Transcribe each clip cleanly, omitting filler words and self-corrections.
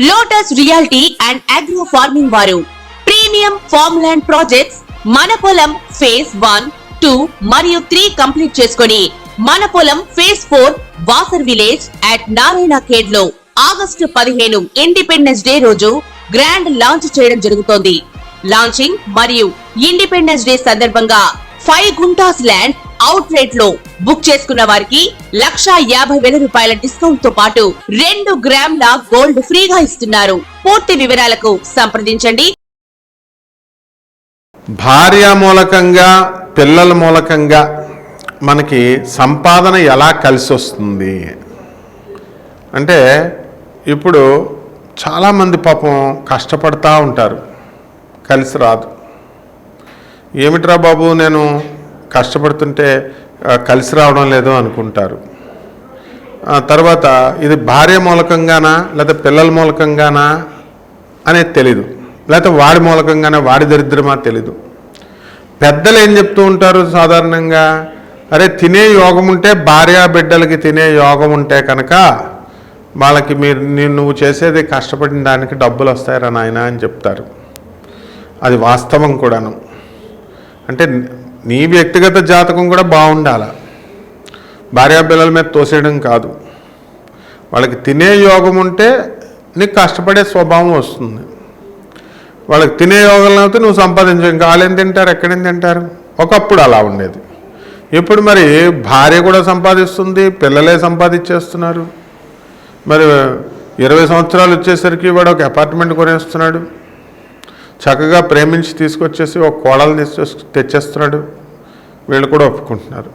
Lotus reality and agro farming వారు premium farm land projects మన పొలం ఫేజ్ 1, 2 మరియు 3 కంప్లీట్ చేసుకొని మన పొలం phase 4 Wasar village at Narayana Khed లో ఆగస్టు 15 ఇండిపెండెన్స్ డే రోజు గ్రాండ్ లాంచ్ చేయడం జరుగుతోంది. లాంచింగ్ మరియు ఇండిపెండెన్స్ డే సందర్భంగా 5 గుంటాస్ ల్యాండ్ అవుట్ రేట్ లో బుక్ చేసుకున్న వారికి 1,50,000 రూపాయల డిస్కౌంట్ తో పాటు 2 గ్రాముల గోల్డ్ ఫ్రీగా ఇస్తున్నారు. పూర్తి వివరాలకు సంప్రదించండి. భార్య మూలకంగా పిల్లల మూలకంగా మనకి సంపాదన ఎలా కలిసి వస్తుంది అంటే, ఇప్పుడు చాలామంది పాపం కష్టపడతా ఉంటారు, కలిసి రాదు. ఏమిట్రా బాబు నేను కష్టపడుతుంటే కలిసి రావడం లేదు అనుకుంటారు. తర్వాత ఇది భార్య మూలకంగానా లేదా పిల్లల మూలకంగానా అనేది తెలీదు, లేకపోతే వాడి మూలకంగానే వాడి దరిద్రమా తెలీదు. పెద్దలు ఏం చెప్తూ ఉంటారు సాధారణంగా, అరే తినే యోగం ఉంటే భార్యా బిడ్డలకి తినే యోగం ఉంటే కనుక వాళ్ళకి నువ్వు చేసేది కష్టపడిన దానికి డబ్బులు వస్తాయరా నాయన అని చెప్తారు. అది వాస్తవం కూడాను. అంటే నీ వ్యక్తిగత జాతకం కూడా బాగుండాలి, భార్యా పిల్లల మీద తోసేయడం కాదు. వాళ్ళకి తినే యోగం ఉంటే నీకు కష్టపడే స్వభావం వస్తుంది. వాళ్ళకి తినే యోగం లేకపోతే నువ్వు సంపాదించు. ఇంకా వాళ్ళేం తింటారు, ఎక్కడేం తింటారు? ఒకప్పుడు అలా ఉండేది. ఇప్పుడు మరి భార్య కూడా సంపాదిస్తుంది, పిల్లలే సంపాదించేస్తున్నారు. మరి 20 సంవత్సరాలు వచ్చేసరికి వాడు ఒక అపార్ట్మెంట్ కొనేస్తున్నాడు, చక్కగా ప్రేమించి తీసుకొచ్చేసి ఒక కోడలు తెచ్చేస్తున్నాడు. వీళ్ళు కూడా ఒప్పుకుంటున్నారు.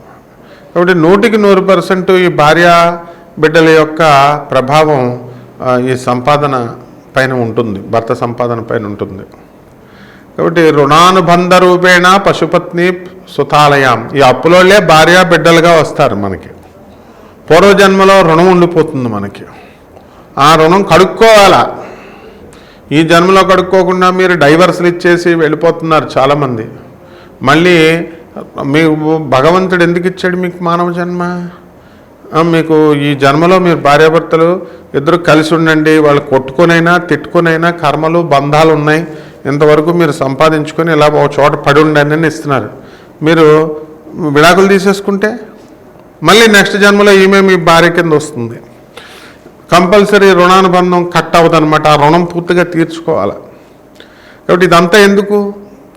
కాబట్టి 100% ఈ భార్య బిడ్డల యొక్క ప్రభావం ఈ సంపాదన పైన ఉంటుంది, భర్త సంపాదన పైన ఉంటుంది. కాబట్టి రుణానుబంధ రూపేణ పశుపత్ని సుతాలయం, ఈ అప్పులోళ్ళే భార్య బిడ్డలుగా వస్తారు. మనకి పూర్వజన్మలో రుణం ఉండిపోతుంది మనకి. ఆ రుణం కడుక్కోవాలా. ఈ జన్మలో కడుక్కోకుండా మీరు డైవర్స్లు ఇచ్చేసి వెళ్ళిపోతున్నారు చాలామంది. మళ్ళీ మీకు భగవంతుడు ఎందుకు ఇచ్చాడు మీకు మానవ జన్మ? మీకు ఈ జన్మలో మీరు భార్యాభర్తలు ఇద్దరు కలిసి ఉండండి, వాళ్ళు కొట్టుకొనైనా తిట్టుకొనైనా కర్మలు బంధాలు ఉన్నాయి, ఇంతవరకు మీరు సంపాదించుకొని ఇలా ఒక చోట పడి ఉండండి అని ఇస్తున్నారు. మీరు విడాకులు తీసేసుకుంటే మళ్ళీ నెక్స్ట్ జన్మలో ఈమె మీ భార్య కింద వస్తుంది. కంపల్సరీ రుణానుబంధం కట్ అవ్వదన్నమాట. ఆ రుణం పూర్తిగా తీర్చుకోవాలి. కాబట్టి ఇదంతా ఎందుకు?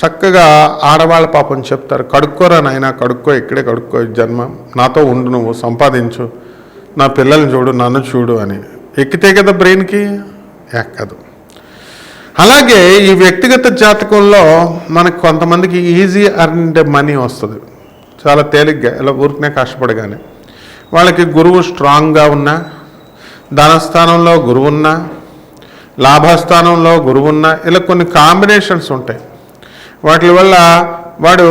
చక్కగా ఆడవాళ్ళ పాపం చెప్తారు, కడుక్కోరా నాయన, కడుక్కో, ఇక్కడే కడుక్కో, జన్మ నాతో ఉండు, నువ్వు సంపాదించు, నా పిల్లల్ని చూడు, నన్ను చూడు అని. ఎక్కితే కదా బ్రెయిన్కి, ఎక్కదు. అలాగే ఈ వ్యక్తిగత జాతకంలో మనకు కొంతమందికి ఈజీ అర్న్డ్ మనీ వస్తుంది చాలా తేలిగ్గా, ఇలా ఊరికనే కష్టపడగానే. వాళ్ళకి గురువు స్ట్రాంగ్గా ఉన్నా, ధనస్థానంలో గురువు ఉన్నా, లాభస్థానంలో గురువు ఉన్నా, ఇలా కొన్ని కాంబినేషన్స్ ఉంటాయి. వాటి వల్ల వాడు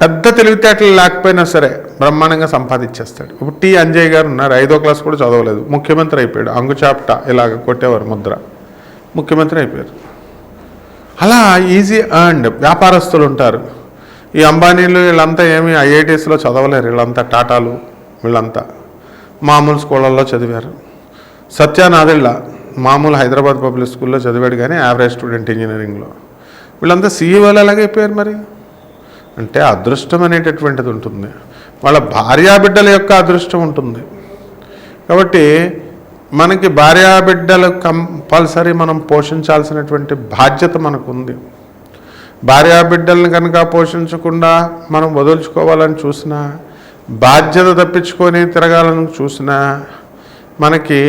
పెద్ద తెలివితేటలు లేకపోయినా సరే బ్రహ్మాండంగా సంపాదించేస్తాడు. ఇప్పుడు టి అంజయ్ గారు ఉన్నారు, 5వ క్లాస్ కూడా చదవలేదు, ముఖ్యమంత్రి అయిపోయాడు. అంగుచాప్ట ఇలాగ కొట్టేవారు ముద్ర, ముఖ్యమంత్రి అయిపోయారు. అలా ఈజీ అర్న్డ్ వ్యాపారస్తులు ఉంటారు. ఈ అంబానీలు వీళ్ళంతా ఏమీ ఐఐటీస్లో చదవలేరు. వీళ్ళంతా టాటాలు, వీళ్ళంతా మామూలు స్కూళ్ళల్లో చదివారు. సత్యానాదిళ్ళ మామూలు హైదరాబాద్ పబ్లిక్ స్కూల్లో చదివాడు, కానీ యావరేజ్ స్టూడెంట్ ఇంజనీరింగ్లో. వీళ్ళంతా సీఈఓలు ఎలాగైపోయారు మరి? అంటే అదృష్టం అనేటటువంటిది ఉంటుంది, వాళ్ళ భార్యాబిడ్డల యొక్క అదృష్టం ఉంటుంది. కాబట్టి మనకి భార్యాబిడ్డలు కంపల్సరీ మనం పోషించాల్సినటువంటి బాధ్యత మనకు ఉంది. భార్యాబిడ్డలను కనుక పోషించకుండా మనం వదులుచుకోవాలని చూసినా, బాధ్యత తప్పించుకొని తిరగాలని చూసినా మనకి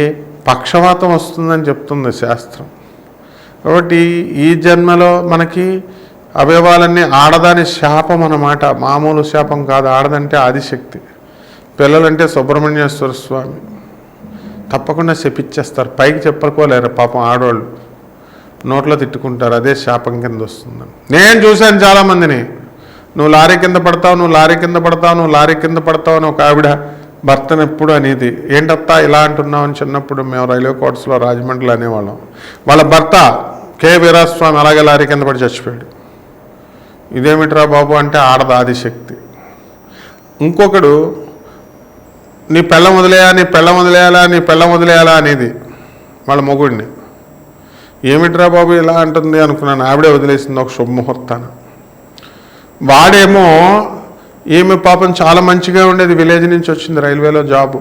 పక్షవాతం వస్తుందని చెప్తుంది శాస్త్రం. కాబట్టి ఈ జన్మలో మనకి అవయవాలన్నీ ఆడదాని శాపం అన్నమాట, మామూలు శాపం కాదు. ఆడదంటే ఆదిశక్తి, పిల్లలంటే సుబ్రహ్మణ్యేశ్వర స్వామి. తప్పకుండా శపిచ్చేస్తారు, పైకి చెప్పుకోలేరు పాపం ఆడవాళ్ళు, నోట్లో తిట్టుకుంటారు, అదే శాపం కింద వస్తుంది. నేను చూశాను చాలామందిని, నువ్వు లారీ కింద పడతావు, నువ్వు లారీ కింద పడతావు, నువ్వు లారీ కింద పడతావు అని ఒక ఆవిడ భర్తను ఎప్పుడు అనేది. ఏంటత్తా ఇలా అంటున్నావు అని చిన్నప్పుడు మేము రైల్వే కోర్ట్స్లో రాజమండ్రిలో అనేవాళ్ళం. వాళ్ళ భర్త కె వీరాస్వామి అలాగే లారీ కింద పడి చచ్చిపోయాడు. ఇదేమిట్రా బాబు అంటే ఆడది ఆదిశక్తి. ఇంకొకడు నీ పెళ్ళం వదిలేయా, నీ పెళ్ళం వదిలేయాలా, నీ పెళ్ళం వదిలేయాలా అనేది వాళ్ళ మొగుడిని. ఏమిట్రా బాబు ఇలా అంటుంది అనుకున్నాను. ఆవిడే వదిలేసింది ఒక శుభముహూర్తాన్ని. వాడేమో ఈమె పాపం చాలా మంచిగా ఉండేది, విలేజ్ నుంచి వచ్చింది, రైల్వేలో జాబు,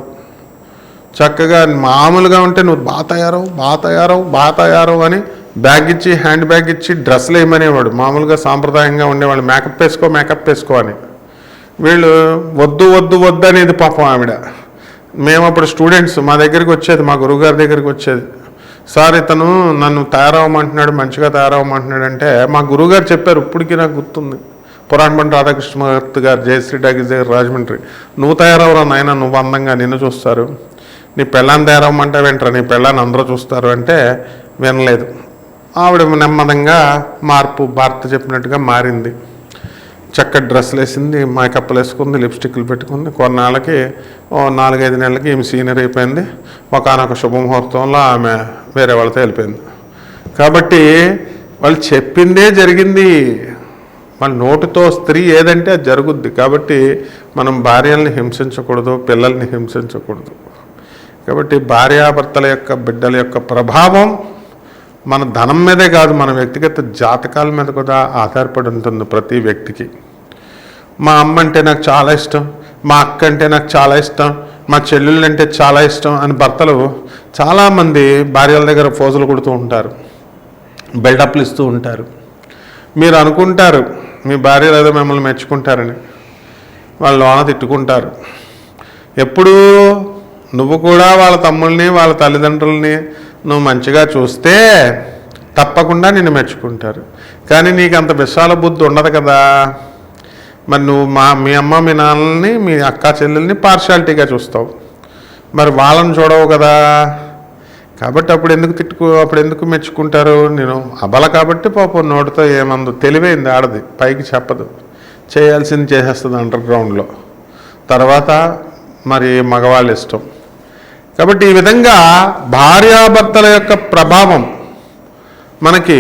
చక్కగా మామూలుగా ఉంటే నువ్వు బాగా తయారవు అని బ్యాగ్ ఇచ్చి, హ్యాండ్ బ్యాగ్ ఇచ్చి డ్రెస్సులు వేయమనేవాడు. మామూలుగా సాంప్రదాయంగా ఉండేవాళ్ళు, మేకప్ వేసుకో అని. వీళ్ళు వద్దు అనేది పాపం ఆవిడ. మేము అప్పుడు స్టూడెంట్స్, మా దగ్గరికి వచ్చేది, మా గురువుగారి దగ్గరికి వచ్చేది, సార్ ఇతను నన్ను తయారవ్వమంటున్నాడు, మంచిగా తయారవ్వమంటున్నాడు అంటే మా గురువుగారు చెప్పారు, ఇప్పటికీ నాకు గుర్తుంది, పురాణపండి రాధాకృష్ణమూర్తి గారు, జయశ్రీ టాకీస్ దగ్గర రాజమండ్రి, నువ్వు తయారవరా నాయన, నువ్వు అందంగా నిన్ను చూస్తారు, నీ పెళ్ళాన్ని తయారవ్వమంటే వెంటరా, నీ పెళ్ళాన్ని అందరూ చూస్తారు అంటే వినలేదు. ఆవిడ నెమ్మదంగా భర్త చెప్పినట్టుగా మారింది. చక్కటి డ్రెస్సులు వేసింది, మేకప్లు వేసుకుంది, లిప్స్టిక్లు పెట్టుకుంది. కొన్నాళ్ళకి 4-5 నెలలకి ఈమె సీనియర్ అయిపోయింది. ఒకనొక శుభముహూర్తంలో ఆమె వేరే వాళ్ళతో వెళ్ళిపోయింది. కాబట్టి వాళ్ళు చెప్పిందే జరిగింది. మన నోటితో స్త్రీ ఏదంటే అది జరుగుద్ది. కాబట్టి మనం భార్యల్ని హింసించకూడదు, పిల్లల్ని హింసించకూడదు. కాబట్టి భార్యాభర్తల యొక్క బిడ్డల యొక్క ప్రభావం మన ధనం మీదే కాదు, మన వ్యక్తిగత జాతకాల మీద కూడా ఆధారపడి ఉంటుంది ప్రతి వ్యక్తికి. మా అమ్మ అంటే నాకు చాలా ఇష్టం, మా అక్క అంటే నాకు చాలా ఇష్టం, మా చెల్లెళ్ళు అంటే చాలా ఇష్టం అని భర్తలు చాలామంది భార్యల దగ్గర ఫోజులు కొడుతూ ఉంటారు, బిల్డప్లు ఇస్తూ ఉంటారు. మీరు అనుకుంటారు మీ భార్యలు ఏదో మిమ్మల్ని మెచ్చుకుంటారని, వాళ్ళు లోన తిట్టుకుంటారు. ఎప్పుడూ నువ్వు కూడా వాళ్ళ తమ్ముళ్ళని, వాళ్ళ తల్లిదండ్రులని నువ్వు మంచిగా చూస్తే తప్పకుండా నిన్ను మెచ్చుకుంటారు. కానీ నీకు అంత విశాల బుద్ధి ఉండదు కదా. మరి నువ్వు మీ అమ్మ మీ నాన్నల్ని, మీ అక్క చెల్లెల్ని పార్షాలిటీగా చూస్తావు, మరి వాళ్ళని చూడవు కదా. కాబట్టి అప్పుడు ఎందుకు మెచ్చుకుంటారు? నేను అబల కాబట్టి పాపం నోటితో ఏమందు, తెలివైంది ఆడది, పైకి చెప్పదు, చేయాల్సింది చేసేస్తుంది అండర్ గ్రౌండ్లో. తర్వాత మరి మగవాళ్ళ ఇష్టం. కాబట్టి ఈ విధంగా భార్యాభర్తల యొక్క ప్రభావం మనకి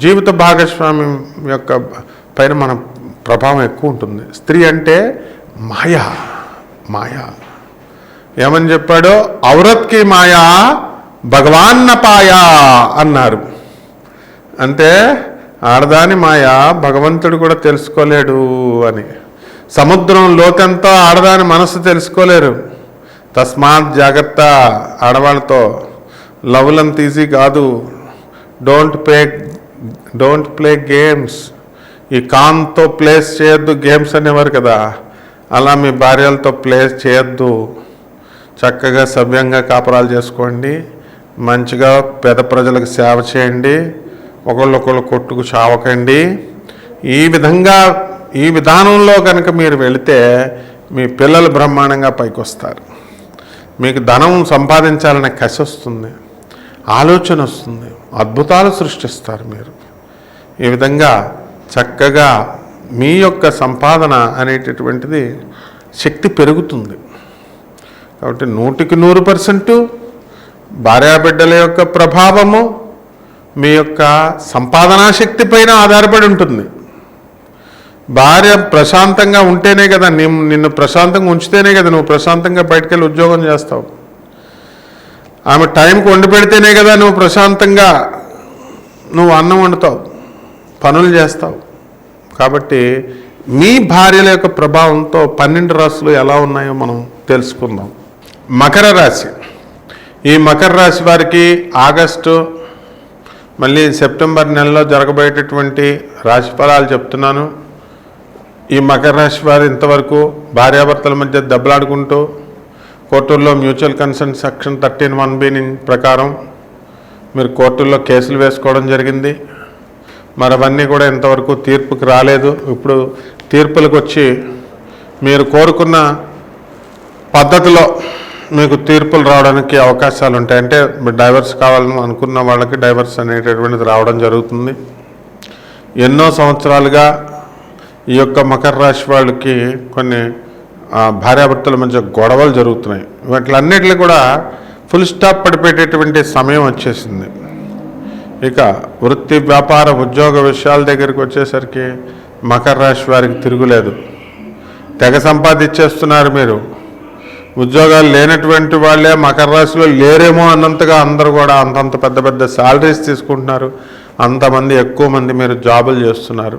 జీవిత భాగస్వామ్యం యొక్క పైన మన ప్రభావం ఎక్కువ ఉంటుంది. స్త్రీ అంటే మాయా ఏమని చెప్పాడో, ఔరత్కి మాయా భగవాన్న పాయా అన్నారు. అంటే ఆడదాని మాయ భగవంతుడు కూడా తెలుసుకోలేడు అని. సముద్రం లోతంతో ఆడదాని మనసు తెలుసుకోలేరు. తస్మాత్ జాగ్రత్త ఆడవాళ్ళతో. లవ్లంత ఈజీ కాదు. Don't play games. ఈ కామ్తో ప్లేస్ చేయొద్దు గేమ్స్ అనేవారు కదా, అలా మీ భార్యలతో ప్లేస్ చేయొద్దు. చక్కగా సభ్యంగా కాపురాలు చేసుకోండి, మంచిగా పేద ప్రజలకు సేవ చేయండి, ఒకళ్ళొకళ్ళు కొట్టుకు చావకండి. ఈ విధానంలో కనుక మీరు వెళితే మీ పిల్లలు బ్రహ్మాండంగా పైకి వస్తారు. మీకు ధనం సంపాదించాలనే కసి వస్తుంది, ఆలోచన వస్తుంది, అద్భుతాలు సృష్టిస్తారు మీరు. ఈ విధంగా చక్కగా మీ యొక్క సంపాదన అనేటటువంటిది శక్తి పెరుగుతుంది. కాబట్టి 100% భార్యాబిడ్డల యొక్క ప్రభావము మీ యొక్క సంపాదనా శక్తి పైన ఆధారపడి ఉంటుంది. భార్య ప్రశాంతంగా ఉంటేనే కదా, నిన్ను ప్రశాంతంగా ఉంచితేనే కదా నువ్వు ప్రశాంతంగా బయటకు వెళ్ళి ఉద్యోగం చేస్తావు. ఆమె టైంకి వండి పెడితేనే కదా నువ్వు ప్రశాంతంగా అన్నం వండుతావు, పనులు చేస్తావు. కాబట్టి మీ భార్యల యొక్క ప్రభావంతో 12 రాశులు ఎలా ఉన్నాయో మనం తెలుసుకుందాం. మకర రాశి. ఈ మకర రాశి వారికి ఆగస్టు మళ్ళీ సెప్టెంబర్ నెలలో జరగబోయేటటువంటి రాశి ఫలాలు చెప్తున్నాను. ఈ మకర రాశి వారు ఇంతవరకు భార్యాభర్తల మధ్య దెబ్బలాడుకుంటూ కోర్టుల్లో మ్యూచువల్ కన్సెంట్ సెక్షన్ 13(1)(b) ప్రకారం మీరు కోర్టుల్లో కేసులు వేసుకోవడం జరిగింది. మరి అవన్నీ కూడా ఇంతవరకు తీర్పుకి రాలేదు. ఇప్పుడు తీర్పులకు వచ్చి మీరు కోరుకున్న పద్ధతిలో మీకు తీర్పులు రావడానికి అవకాశాలు ఉంటాయి. అంటే డైవర్స్ కావాలని అనుకున్న వాళ్ళకి డైవర్స్ అనేటటువంటిది రావడం జరుగుతుంది. ఎన్నో సంవత్సరాలుగా ఈ యొక్క మకర రాశి వాళ్ళకి కొన్ని భార్యాభర్తల మధ్య గొడవలు జరుగుతున్నాయి. వీటిలన్నిటిని కూడా ఫుల్ స్టాప్ పడిపోయేటటువంటి సమయం వచ్చేసింది. ఇక వృత్తి, వ్యాపార, ఉద్యోగ విషయాల దగ్గరికి వచ్చేసరికి మకర రాశి వారికి తిరుగులేదు. తెగ సంపాదించేస్తున్నారు మీరు. ఉద్యోగాలు లేనటువంటి వాళ్ళే మకర రాశిలో లేరేమో అన్నంతగా అందరూ కూడా అంతంత పెద్ద పెద్ద శాలరీస్ తీసుకుంటున్నారు, అంతమంది ఎక్కువ మంది మీరు జాబులు చేస్తున్నారు.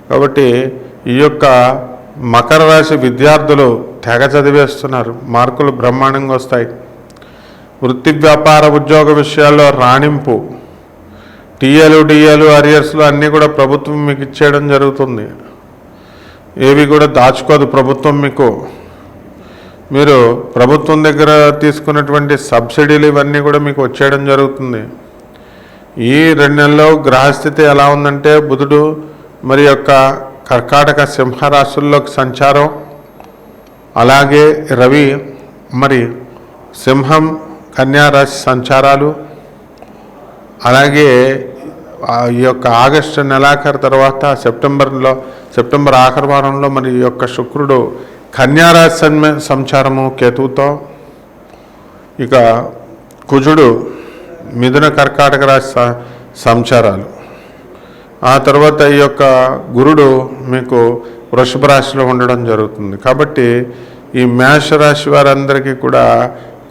కాబట్టి ఈ యొక్క మకర రాశి విద్యార్థులు తెగ చదివేస్తున్నారు, మార్కులు బ్రహ్మాండంగా వస్తాయి. వృత్తి వ్యాపార ఉద్యోగ విషయాల్లో రాణింపు, టీఏలు డిఏలు అరియర్స్లు అన్నీ కూడా ప్రభుత్వం మీకు ఇచ్చేయడం జరుగుతుంది. ఏవి కూడా దాచుకోదు ప్రభుత్వం మీకు. మీరు ప్రభుత్వం దగ్గర తీసుకున్నటువంటి సబ్సిడీలు ఇవన్నీ కూడా మీకు వచ్చేయడం జరుగుతుంది. ఈ 2 నెలల్లో గ్రహస్థితి ఎలా ఉందంటే బుధుడు మరి యొక్క కర్కాటక సింహరాశుల్లోకి సంచారం, అలాగే రవి మరి సింహం కన్యా రాశి సంచారాలు, అలాగే ఈ యొక్క ఆగస్టు నెలాఖరు తర్వాత సెప్టెంబర్ ఆఖరి వారంలో మరి ఈ యొక్క శుక్రుడు కన్యారాశి సంచారము కేతువుతో, ఇక కుజుడు మిథున కర్కాటక రాశి సంచారాలు, ఆ తర్వాత ఈ యొక్క గురుడు మీకు వృషభ రాశిలో ఉండడం జరుగుతుంది. కాబట్టి ఈ మేషరాశి వారందరికీ కూడా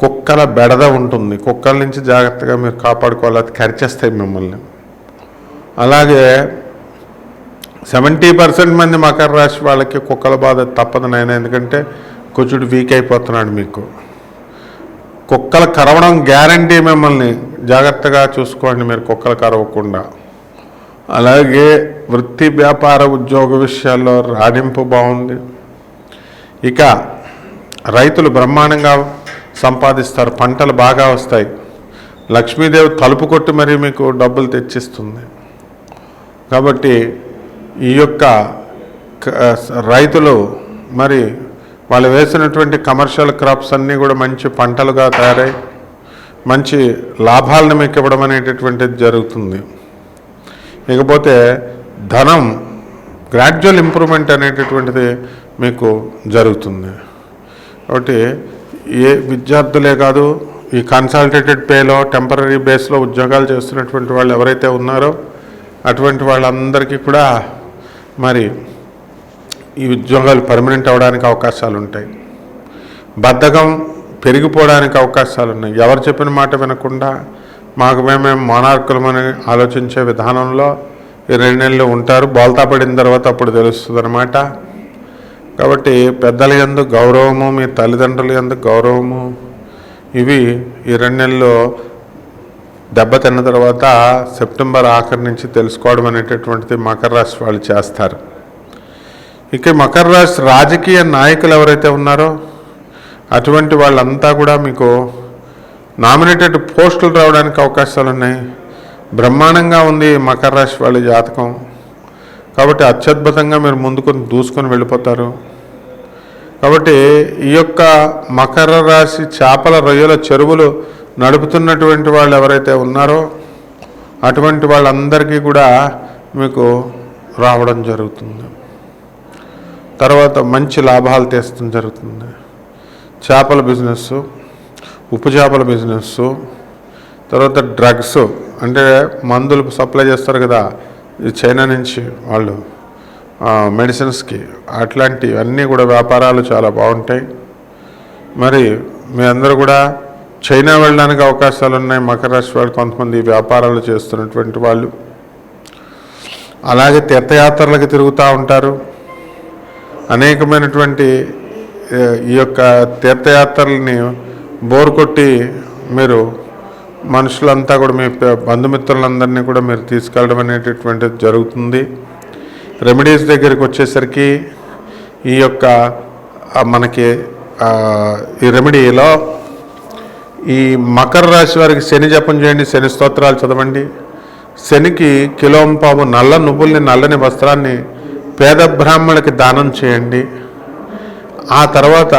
కుక్కల బెడద ఉంటుంది. కుక్కల నుంచి జాగ్రత్తగా మీరు కాపాడుకోవాలి, అది కరిచేస్తాయి మిమ్మల్ని. అలాగే 70% మంది మకర రాశి వాళ్ళకి కుక్కల బాధ తప్పదు నాయన, ఎందుకంటే కుజుడు వీక్ అయిపోతున్నాడు మీకు. కుక్కలు కరవడం గ్యారంటీ, మిమ్మల్ని జాగ్రత్తగా చూసుకోండి మీరు కుక్కలు కరవకుండా. అలాగే వృత్తి వ్యాపార ఉద్యోగ విషయాల్లో రాణింపు బాగుంది. ఇక రైతులు బ్రహ్మాండంగా సంపాదిస్తారు, పంటలు బాగా వస్తాయి. లక్ష్మీదేవి తలుపు కొట్టి మరీ మీకు డబ్బులు తెచ్చిస్తుంది. కాబట్టి ఈ యొక్క రైతులు మరి వాళ్ళు వేసినటువంటి కమర్షియల్ క్రాప్స్ అన్నీ కూడా మంచి పంటలుగా తయారై మంచి లాభాలను మీకు ఇవ్వడం అనేటటువంటిది జరుగుతుంది. ఇకపోతే ధనం గ్రాడ్యువల్ ఇంప్రూవ్మెంట్ అనేటటువంటిది మీకు జరుగుతుంది. కాబట్టి ఏ విద్యార్థులే కాదు, ఈ కన్సల్టేటెడ్ పేలో టెంపరీ బేస్లో ఉద్యోగాలు చేస్తున్నటువంటి వాళ్ళు ఎవరైతే ఉన్నారో అటువంటి వాళ్ళందరికీ కూడా మరి ఈ ఉద్యోగాలు పర్మనెంట్ అవ్వడానికి అవకాశాలు ఉంటాయి. బద్ధకం పెరిగిపోవడానికి అవకాశాలు ఉన్నాయి. ఎవరు చెప్పిన మాట వినకుండా మాకు మేమే మొనార్కులమని ఆలోచించే విధానంలో ఈ 2 నెలలు ఉంటారు. బోల్తా పడిన తర్వాత అప్పుడు తెలుస్తుంది అన్నమాట. కాబట్టి పెద్దల యందు గౌరవము, మీ తల్లిదండ్రుల యందు గౌరవము, ఇవి ఈ 2 నెలల్లో దెబ్బతిన్న తర్వాత సెప్టెంబర్ ఆఖరి నుంచి తెలుసుకోవడం అనేటటువంటిది మకర రాశి వాళ్ళు చేస్తారు. ఇక మకర రాశి రాజకీయ నాయకులు ఎవరైతే ఉన్నారో అటువంటి వాళ్ళంతా కూడా మీకు నామినేటెడ్ పోస్టులు రావడానికి అవకాశాలు ఉన్నాయి. బ్రహ్మాండంగా ఉంది మకర రాశి వాళ్ళ జాతకం. కాబట్టి అత్యద్భుతంగా మీరు ముందుకు దూసుకొని వెళ్ళిపోతారు. కాబట్టి ఈ యొక్క మకర రాశి చేపల రొయ్యల చెరువులు నడుపుతున్నటువంటి వాళ్ళు ఎవరైతే ఉన్నారో అటువంటి వాళ్ళందరికీ కూడా మీకు రావడం జరుగుతుంది. తర్వాత మంచి లాభాలు తెస్తడం జరుగుతుంది. చేపల బిజినెస్, ఉప్పు చేపల బిజినెస్, తర్వాత డ్రగ్స్ అంటే మందులు సప్లై చేస్తారు కదా ఈ చైనా నుంచి వాళ్ళు మెడిసిన్స్కి, అట్లాంటివన్నీ కూడా వ్యాపారాలు చాలా బాగుంటాయి. మరి మీ అందరూ కూడా చైనా వెళ్ళడానికి అవకాశాలు ఉన్నాయి. మకర రాశి వాళ్ళు కొంతమంది వ్యాపారాలు చేస్తున్నటువంటి వాళ్ళు. అలాగే తీర్థయాత్రలకు తిరుగుతూ ఉంటారు. అనేకమైనటువంటి ఈ యొక్క తీర్థయాత్రలని బోర్ కొట్టి మీరు మనుషులంతా కూడా మీ బంధుమిత్రులందరినీ కూడా మీరు తీసుకెళ్ళడం అనేటటువంటిది జరుగుతుంది. రెమెడీస్ దగ్గరికి వచ్చేసరికి ఈ యొక్క మనకి ఈ రెమెడీలో ఈ మకర రాశి వారికి శని జపం చేయండి, శని స్తోత్రాలు చదవండి. శనికి కిలోంపావు నల్ల నువ్వుల్ని, నల్లని వస్త్రాన్ని పేద బ్రాహ్మణులకి దానం చేయండి. ఆ తర్వాత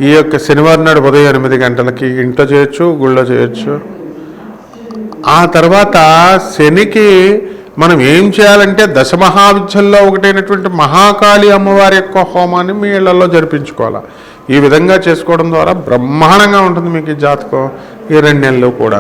ఈ యొక్క శనివారం నాడు ఉదయం 8 గంటలకి ఇంట్లో చేయొచ్చు, గుళ్ళో చేయొచ్చు. ఆ తర్వాత శనికి మనం ఏం చేయాలంటే దశమహావిద్యల్లో ఒకటైనటువంటి మహాకాళి అమ్మవారి యొక్క హోమాన్ని మీ ఇళ్లలో జరిపించుకోవాలి. ఈ విధంగా చేసుకోవడం ద్వారా బ్రహ్మాండంగా ఉంటుంది మీకు ఈ జాతకం ఈ 2 నెలలు కూడా.